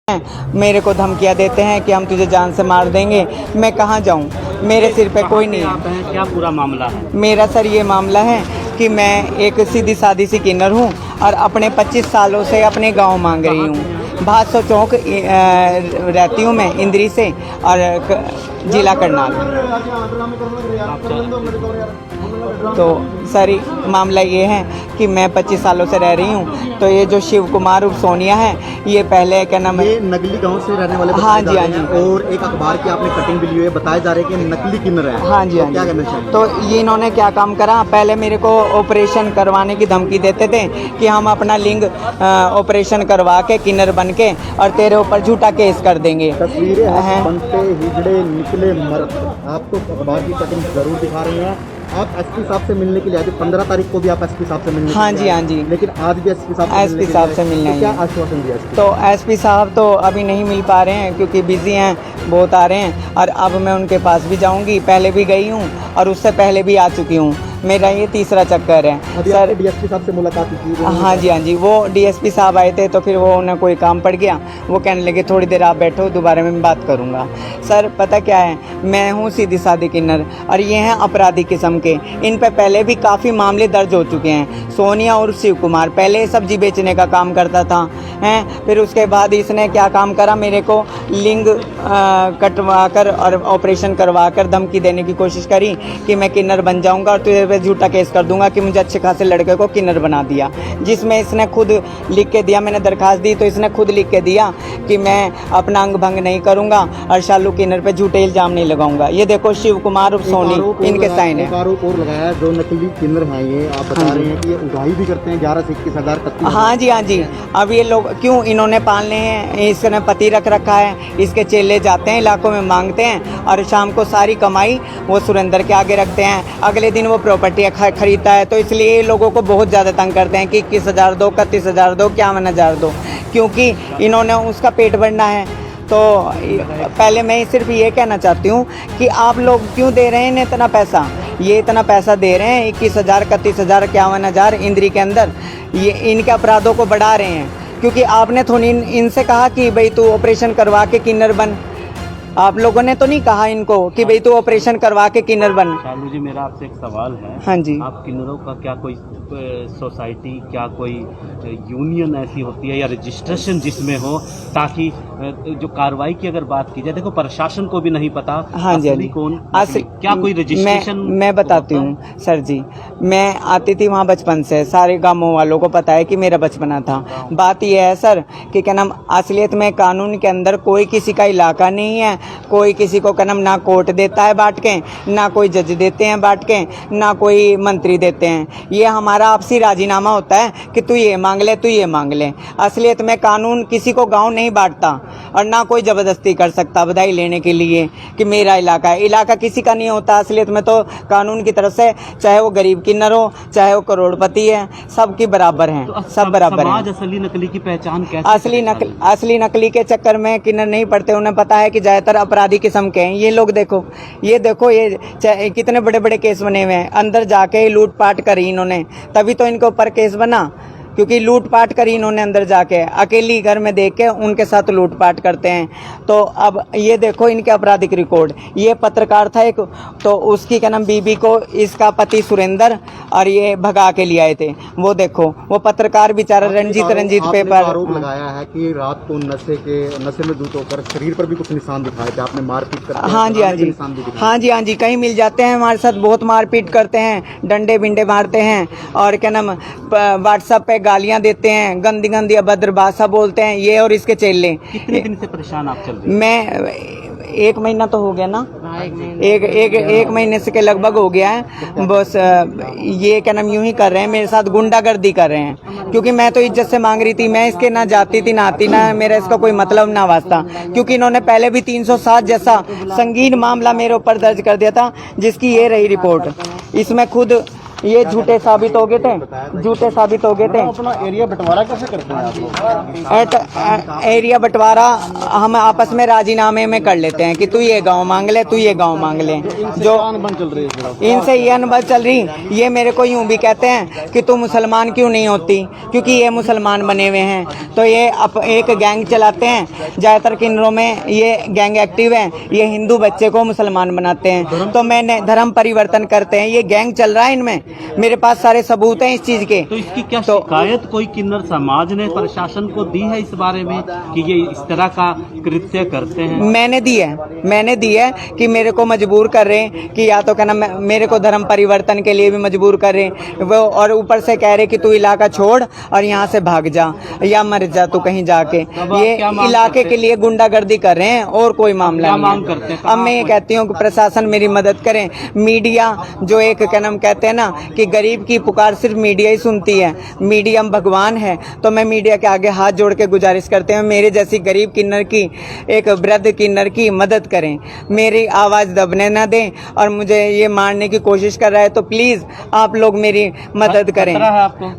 मेरे को धमकियाँ देते हैं कि हम तुझे जान से मार देंगे। मैं कहाँ जाऊँ, मेरे सिर पे कोई नहीं है। क्या पूरा मामला है? मेरा सर ये मामला है कि मैं एक सीधी सादी सी किन्नर हूँ और अपने 25 सालों से अपने गांव मांग रही हूँ। भादसो चौक रहती हूँ मैं, इंद्री से, और जिला करनाल। तो सर मामला ये है कि मैं 25 सालों से रह रही हूँ। तो ये जो शिव कुमार उर्फ सोनिया है, ये पहले क्या नाम है, ये नकली गांव से रहने वाले हाँ जी, हाँ जी। और एक अखबार की आपने कटिंग भी ली हुई है, बताया जा रहा है कि नकली किन्नर है। हाँ जी, हाँ क्या जी। कहना चाहिए? तो ये इन्होंने क्या काम करा, पहले मेरे को ऑपरेशन करवाने की धमकी देते थे कि हम अपना लिंग ऑपरेशन करवा के किन्नर बन के और तेरे ऊपर झूठा केस कर देंगे। तस्वीरें हैं बनते हिजड़े निकले मर्द, आपको अखबार की कटिंग जरूर दिखा रही हैं। आप एसपी साहब से मिलने के लिए आए थे, 15 तारीख को भी आप एसपी साहब से मिलने हाँ के लिए जी, आए। हाँ जी। लेकिन आज भी एसपी साहब से मिलने मिलना क्या है। आश्वासन दिया SP? तो एसपी साहब तो अभी नहीं मिल पा रहे हैं क्योंकि बिजी हैं, बहुत आ रहे हैं। और अब मैं उनके पास भी जाऊंगी, पहले भी गई हूँ और उससे पहले भी आ चुकी हूँ। मेरा ये तीसरा चक्कर है अभी सर। डीएसपी साहब से मुलाकात की? हाँ जी, हाँ जी। वो डीएसपी साहब आए थे तो फिर वो उन्हें कोई काम पड़ गया, वो कहने लगे थोड़ी देर आप बैठो, दोबारा मैं बात करूँगा। सर पता क्या है, मैं हूँ सीधी सादी किन्नर और ये हैं अपराधी किस्म के। इन पे पहले भी काफ़ी मामले दर्ज हो चुके हैं। सोनिया और शिव कुमार पहले सब्जी बेचने का काम करता था, हैं। फिर उसके बाद इसने क्या काम करा, मेरे को लिंग कटवा कर और ऑपरेशन करवा कर धमकी देने की कोशिश करी कि मैं किन्नर बन जाऊँगा और तुझे झूठा केस कर दूंगा कि मुझे अच्छे खासे लड़के को किन्नर बना दिया। जिसमें इसने खुद लिख के दिया, मैंने दरखास्त दी तो इसने खुद लिख के दिया कि मैं अपना अंग भंग नहीं करूंगा और शालू किन्नर पे झूठे इल्जाम नहीं लगाऊंगा। ये देखो शिव कुमार और सोनी, इनके साइन है। आरोप और लगाया है, जो नकली किन्नर हैं ये, आप बता रहे हैं कि ये उगाही भी करते हैं 11 से 21 हज़ार। हाँ जी, हाँ जी। अब ये लोग क्यों इन्होंने पालने हैं, इसने पति रख रखा है, इसके चेले जाते हैं इलाकों में मांगते हैं और शाम को सारी कमाई वो सुरेंद्र के आगे रखते हैं। अगले दिन वो प्रॉपर्टी खरीदता है। तो इसलिए लोगों को बहुत ज़्यादा तंग करते हैं कि 21,000 दो, 31,000 दो, 51,000 दो, क्योंकि इन्होंने उसका पेट भरना है। तो पहले मैं सिर्फ ये कहना चाहती हूँ कि आप लोग क्यों दे रहे हैं इतना पैसा। ये इतना पैसा दे रहे हैं 21,000, 31,000, 51,000 इंद्री के अंदर, ये इनके अपराधों को बढ़ा रहे हैं। क्योंकि आपने थोड़ी इनसे कहा कि भाई तू ऑपरेशन करवा के किन्नर बन। आप लोगों ने तो नहीं कहा इनको कि भाई तू ऑपरेशन करवा के किन्नर बन। शालू जी, मेरा आपसे एक सवाल है। हाँ जी। आप किन्नरों का क्या कोई सोसाइटी, क्या कोई यूनियन ऐसी होती है या रजिस्ट्रेशन जिसमें हो, ताकि जो कार्रवाई की अगर बात की जाए, देखो प्रशासन को भी नहीं पता हाँ जी, हाँ जी। कौन क्या कोई रजिस्ट्रेशन। मैं बताती हूँ सर जी, मैं आती थी वहाँ बचपन से, सारे गांवों वालों को पता है कि मेरा बचपना था। बात यह है सर कि क्या नाम, असलियत में कानून के अंदर कोई किसी का इलाका नहीं है। कोई किसी को क्या नाम ना कोर्ट देता है बांट के, ना कोई जज देते हैं बांट के, ना कोई मंत्री देते हैं। ये हमारा आपसी राजीनामा होता है कि तू ये मांग ले, तू ये मांग ले। असलियत में कानून किसी को गांव नहीं बांटता और ना कोई ज़बरदस्ती कर सकता बधाई लेने के लिए कि मेरा इलाका है। इलाका किसी का नहीं होता असलियत में। तो कानून की तरफ से चाहे वो गरीब किन्नर हो, चाहे वो करोड़पति है, सबकी बराबर हैं, तो सब बराबर हैं। असली नकली की पहचान कैसे? असली नकली के चक्कर में किन्नर नहीं पड़ते। उन्हें पता है कि ज़्यादातर अपराधी किस्म के हैं ये लोग। देखो ये कितने बड़े बड़े केस बने हुए हैं। अंदर जाके लूटपाट करी इन्होंने, तभी तो इनके ऊपर केस बना, क्योंकि लूटपाट करी इन्होंने अंदर जाके, अकेली घर में देख के उनके साथ लूटपाट करते हैं। तो अब ये देखो इनके आपराधिक रिकॉर्ड। ये पत्रकार था एक, तो उसकी क्या नाम बीबी को इसका पति सुरेंद्र और ये भगा के ले आए थे। वो देखो वो पत्रकार बेचारा रंजीत पेपर। आरोप लगाया है कि रात को नशे में धुत होकर शरीर पर भी कुछ निशान दिखाए थे आपने, मारपीट करते। हाँ जी, हाँ जी। हाँ जी, हाँ जी। कहीं मिल जाते हैं हमारे साथ, बहुत मारपीट करते हैं, डंडे बिंडे मारते हैं और क्या नाम व्हाट्सएप पे गालियां देते हैं, गंदी गंदी अभद्र भाषा बोलते हैं ये और इसके चेले। कितने दिन से परेशान आप चल रहे हैं? मैं 1 महीना तो हो गया ना, एक महीने से के लगभग हो गया है। बस ये क्या नाम यूं ही कर रहे हैं मेरे साथ, गुंडागर्दी कर रहे हैं। क्योंकि मैं तो इज्जत से मांग रही थी, मैं इसके ना जाती थी ना आती, ना मेरा इसका कोई मतलब ना वास्ता। क्योंकि इन्होंने पहले भी 307 जैसा संगीन मामला मेरे ऊपर दर्ज कर दिया था, जिसकी ये रही रिपोर्ट। इसमें खुद ये झूठे साबित हो गए थे, झूठे साबित हो गए थे। अपना एरिया बंटवारा कैसे करते हैं आप लोग? एरिया बंटवारा हम आपस में राजीनामे में कर लेते हैं कि तू ये गांव मांग ले, तू ये गांव मांग ले। जो अनबन चल रही है, इनसे ये अनबन चल रही, ये मेरे को यूं भी कहते हैं कि तू मुसलमान क्यों नहीं होती, क्योंकि ये मुसलमान बने हुए हैं। तो ये एक गैंग चलाते हैं, ज़्यादातर किन्नरों में ये गैंग एक्टिव है, ये हिंदू बच्चे को मुसलमान बनाते हैं। तो मैंने धर्म परिवर्तन करते हैं, ये गैंग चल रहा है इनमें, मेरे पास सारे सबूत हैं इस चीज़ के। तो इसकी क्या शिकायत कोई किन्नर समाज ने प्रशासन को दी है इस बारे में कि ये इस तरह का कृत्य करते हैं? मैंने दी है कि मेरे को मजबूर कर रहे हैं कि या तो कहना मेरे को धर्म परिवर्तन के लिए भी मजबूर कर रहे हैं वो, और ऊपर से कह रहे कि तू इलाका छोड़ और यहाँ से भाग जा या मर जा तू कहीं जाके। ये इलाके के लिए गुंडागर्दी कर रहे हैं और कोई मामला नहीं है। अब मैं ये कहती हूँ कि प्रशासन मेरी मदद करें। मीडिया जो एक कहते हैं ना कि गरीब की पुकार सिर्फ मीडिया ही सुनती है, मीडिया भगवान है। तो मैं मीडिया के आगे हाथ जोड़ के गुजारिश करते हैं, मेरे जैसी गरीब किन्नर की, एक वृद्ध किन्नर की मदद करें, मेरी आवाज़ दबने ना दें। और मुझे ये मारने की कोशिश कर रहा है तो प्लीज़ आप लोग मेरी मदद करें।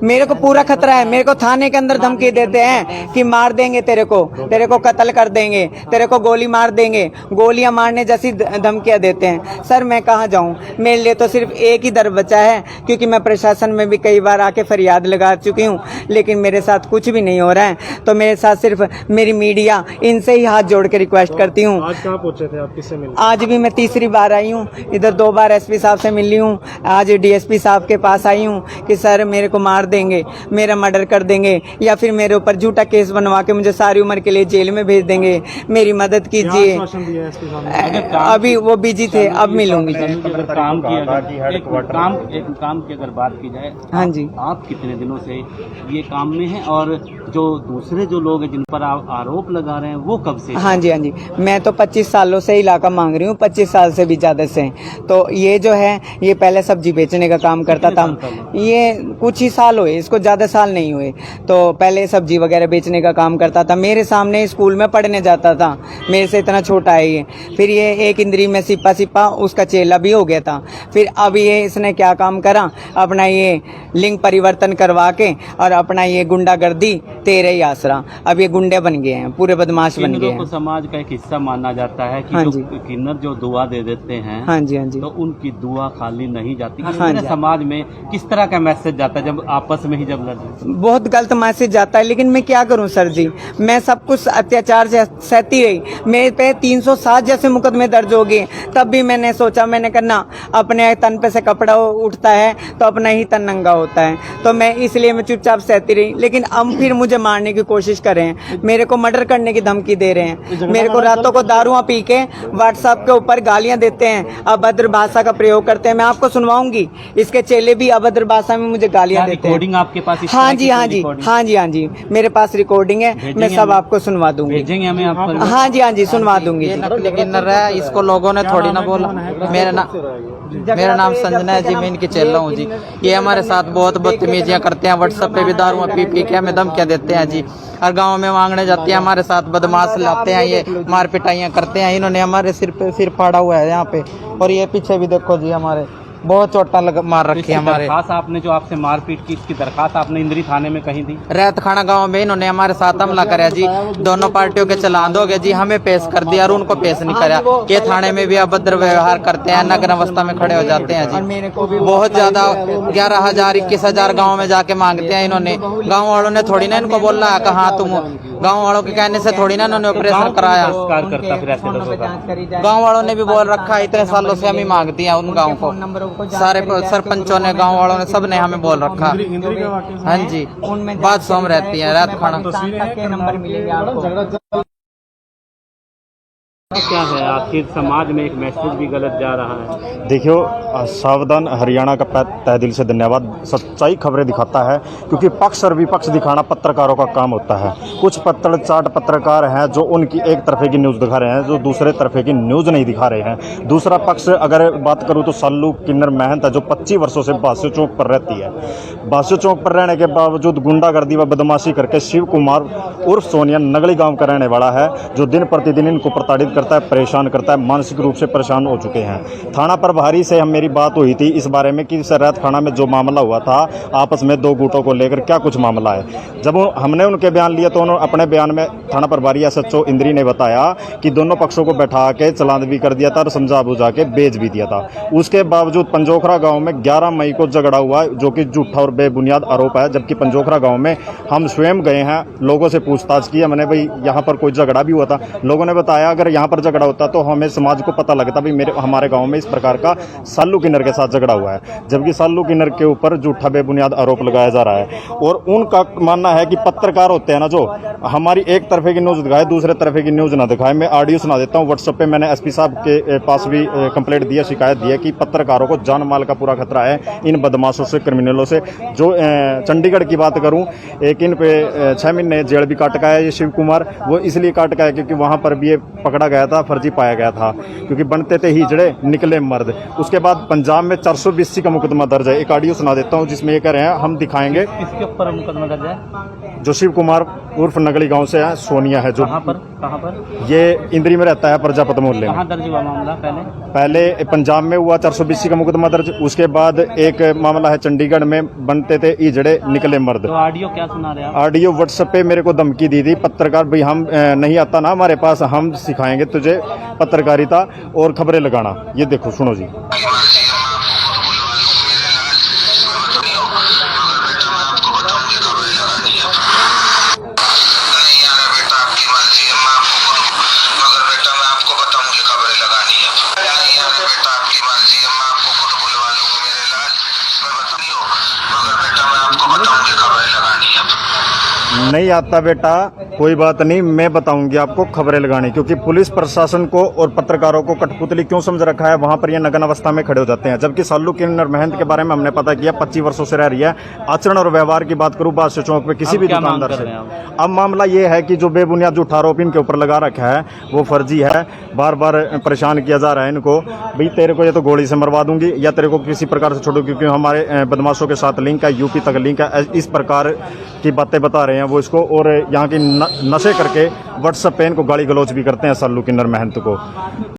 मेरे को पूरा खतरा है, मेरे को थाने के अंदर धमकी देते हैं कि मार देंगे तेरे को कत्ल कर देंगे, तेरे को गोली मार देंगे, गोलियां मारने जैसी धमकियां देते हैं। सर मैं कहाँ जाऊँ? मेरे लिए तो सिर्फ एक ही दर बचा है, क्योंकि मैं प्रशासन में भी कई बार आके फरियाद लगा चुकी हूँ, लेकिन मेरे साथ कुछ भी नहीं हो रहा है। तो मेरे साथ सिर्फ मेरी मीडिया, इनसे ही हाथ जोड़ के रिक्वेस्ट करती हूँ। आज कहाँ पहुँचे थे आप, किससे मिले? आज भी मैं तीसरी बार आई हूँ, इधर 2 बार एसपी साहब से मिली हूँ, आज डीएसपी साहब के पास आई हूँ कि सर मेरे को मार देंगे, मेरा मर्डर कर देंगे, या फिर मेरे ऊपर झूठा केस बनवा के मुझे सारी उम्र के लिए जेल में भेज देंगे, मेरी मदद कीजिए। अभी वो बिजी थे, अब मिलूंगी। काम की अगर बात की जाए, हाँ जी, आप कितने दिनों से ये काम में हैं और जो दूसरे जो लोग हैं जिन पर आप आरोप लगा रहे हैं वो कब से? हाँ जी, मैं तो 25 सालों से इलाका मांग रही हूँ, 25 साल से भी ज़्यादा से। तो ये जो है ये पहले सब्जी बेचने का काम करता था, ये कुछ ही साल हुए, इसको ज़्यादा साल नहीं हुए। तो पहले सब्जी वगैरह बेचने का काम करता था, मेरे सामने स्कूल में पढ़ने जाता था, मेरे से इतना छोटा है ये। फिर ये एक इंद्री में सिपा उसका चेला भी हो गया था। फिर अब ये इसने क्या काम करा, अपना ये लिंग परिवर्तन करवा के और अपना ये गुंडागर्दी, तेरे ही आसरा, अब ये गुंडे बन गए हैं, पूरे बदमाश बन गए हैं। समाज का एक हिस्सा माना जाता है कि हाँ जो किन्नर जो दुआ दे देते हैं, हाँ जी, तो उनकी दुआ खाली नहीं जाती। हाँ जी, समाज में किस तरह का मैसेज जाता है जब आपस में ही जब लड़ते? बहुत गलत मैसेज जाता है, लेकिन मैं क्या करूं सर जी, मैं सब कुछ अत्याचार से सहती रही। मेरे पे 307 जैसे मुकदमे दर्ज हो गए, तब भी मैंने सोचा, मैंने करना अपने तन पे से कपड़ा उठता है तो अपना ही तन नंगा होता है, तो मैं इसलिए मैं चुपचाप सहती रही। लेकिन अब फिर मुझे मारने की कोशिश कर रहे हैं, मेरे को मर्डर करने की धमकी दे रहे हैं, मेरे को रातों को दारुआं पी के व्हाट्सएप के ऊपर गालियां देते हैं, अभद्र भाषा का प्रयोग करते हैं। मैं आपको सुनवाऊंगी, इसके चेले भी अभद्र भाषा में मुझे गालियां देते हैं। रिकॉर्डिंग आपके पास? हाँ जी, मेरे पास रिकॉर्डिंग है, मैं सब आपको सुनवा दूंगी। भेजेंगे हमें आप? हाँ जी, सुनवा दूंगी। इसको लोगों ने थोड़ी ना बोला। मेरा नाम संजना है जी, मैं इनकी चेला हूँ जी। ये हमारे साथ बहुत बदतमीजियाँ करते हैं, व्हाट्सएप पे भी दारुआं पी के हमें धमकियाँ देते हैं जी। हर गांव में मांगने जाते हैं, हमारे साथ बदमाश लाते हैं, ये मार पिटाइयाँ करते हैं। इन्होंने हमारे सिर फाड़ा हुआ है यहाँ पे, और ये पीछे भी देखो जी, हमारे बहुत चोटा मार रखी है हमारे। दरखास्त आपने जो आपसे मारपीट की, इसकी दरखास्त आपने इंद्री थाने में कहीं दी? रैत खाना गांव में इन्होंने हमारे साथ हमला कराया जी, दोनों पार्टियों के चलान दोगे जी, हमें पेश कर दिया और उनको पेश नहीं कराया। ये थाने में भी अभद्र व्यवहार करते हैं, नग्न अवस्था में खड़े हो जाते हैं जी। बहुत ज्यादा 11,000 21,000 गाँव में जाके मांगते हैं इन्होंने। गाँव वालों ने थोड़ी ना इनको बोल रहा है कहा तुम, गाँव वालों के कहने से थोड़ी ना इन्होंने ऑपरेशन कराया। गाँव वालों ने भी बोल रखा है, इतने सालों से हम ही मांगती हैं उन गाँव को। सारे सरपंचों ने, गांव वालों ने, सब ने हमें बोल रखा। हाँ जी, बात सोम रहती है, रात खाना। नंबर मिलेंगे आपको। क्या है आखिर समाज में एक मैसेज भी गलत जा रहा है? देखियो, सावधान हरियाणा का तहे दिल से धन्यवाद। सच्चाई खबरें दिखाता है, क्योंकि पक्ष और विपक्ष दिखाना पत्रकारों का काम होता है। कुछ चाट पत्रकार हैं जो उनकी एक तरफे की न्यूज़ दिखा रहे हैं, जो दूसरे तरफे की न्यूज़ नहीं दिखा रहे हैं। दूसरा पक्ष अगर बात करूं तो सल्लू किन्नर महंत है, जो 25 वर्षों से बासु चौक पर रहती है। बासु चौक पर रहने के बावजूद गुंडागर्दी व बदमाशी करके शिव कुमार उर्फ सोनिया नगली गाँव का रहने वाला है, जो दिन प्रतिदिन इनको प्रताड़ित करता है, परेशान करता है, मानसिक रूप से परेशान हो चुके हैं। थाना प्रभारी से हम मेरी बात हुई थी इस बारे में कि सरहद खाना में जो मामला हुआ था आपस में दो गुटों को लेकर क्या कुछ मामला है। जब हमने उनके बयान लिए तो उन्होंने अपने बयान में थाना प्रभारी SHO इंद्री ने बताया कि दोनों पक्षों को बैठा के चालान भी कर दिया था और समझा बुझा के बेच भी दिया था। उसके बावजूद पंजोखरा गाँव में 11 मई को झगड़ा हुआ जो कि झूठा और बेबुनियाद आरोप है, जबकि पंजोखरा गाँव में हम स्वयं गए हैं, लोगों से पूछताछ की हमने, भाई यहाँ पर कोई झगड़ा भी हुआ था। लोगों ने बताया अगर यहाँ पर झगड़ा होता तो हमें समाज को पता लगता भाई हमारे गांव में इस प्रकार का सालू किन्नर के साथ झगड़ा हुआ है, जबकि सालू किन्नर के ऊपर झूठा बेबुनियाद आरोप लगाया जा रहा है। और उनका मानना है कि पत्रकार होते हैं ना जो हमारी एक तरफे की न्यूज दिखाए दूसरे तरफे की न्यूज ना दिखाए। मैं ऑडियो सुना देता हूँ। व्हाट्सएप पे मैंने SP साहब के पास भी कंप्लेंट दी है, शिकायत दी है कि पत्रकारों को जान माल का पूरा खतरा है इन बदमाशों से, क्रिमिनलों से। जो चंडीगढ़ की बात करूं, एक इन पे 6 महीने जेल भी काट का है ये शिव कुमार। वो इसलिए काट का है क्योंकि वहां पर भी ये पकड़ा गया था, फर्जी पाया गया था, क्योंकि बनते थे हिजड़े निकले मर्द। उसके बाद पंजाब में 420 का मुकदमा दर्ज है। एक ऑडियो सुना देता हूं जिसमें ये कह रहे हैं, हम दिखाएंगे किसके ऊपर मुकदमा दर्ज है? जो शिव कुमार उर्फ नगली गांव से है, सोनिया है जो। कहाँ पर? ये इंद्री में रहता है, प्रजापत मोहल्ले में। कहाँ दर्ज हुआ मामला? पहले पंजाब में हुआ 420 का मुकदमा दर्ज। उसके बाद एक मामला है चंडीगढ़ में, बनते थे हिजड़े निकले मर्द। तो ऑडियो क्या सुना रहे हैं? ऑडियो व्हाट्सएप पे मेरे को धमकी दी थी, पत्रकार भाई हम नहीं आता ना हमारे पास, हम सिखाएंगे तुझे पत्रकारिता और खबरें लगाना। ये देखो सुनो जी। नहीं आता बेटा, कोई बात नहीं, मैं बताऊंगी आपको खबरें लगानी। क्योंकि पुलिस प्रशासन को और पत्रकारों को कठपुतली क्यों समझ रखा है, वहां पर ये नग्न अवस्था में खड़े हो जाते हैं। जबकि सालू किन्नर महंत के बारे में हमने पता किया, 25 वर्षों से रह रही है। आचरण और व्यवहार की बात करूं बादशाह चौक पे किसी भी दुकानदार से, अब मामला ये है कि जो बेबुनियाद झूठा आरोप इनके ऊपर लगा रखा है वो फर्जी है। बार बार परेशान किया जा रहा है इनको, भाई तेरे को ये तो गोली से मरवा दूंगी या तेरे को किसी प्रकार से छोड़ो, क्योंकि हमारे बदमाशों के साथ लिंक है, यूपी तक लिंक है। इस प्रकार की बातें बता रहे हैं वो इसको, और यहाँ की नशे करके व्हाट्सएप पे इनको गाली गलौज भी करते हैं सालू किन्नर महंत को।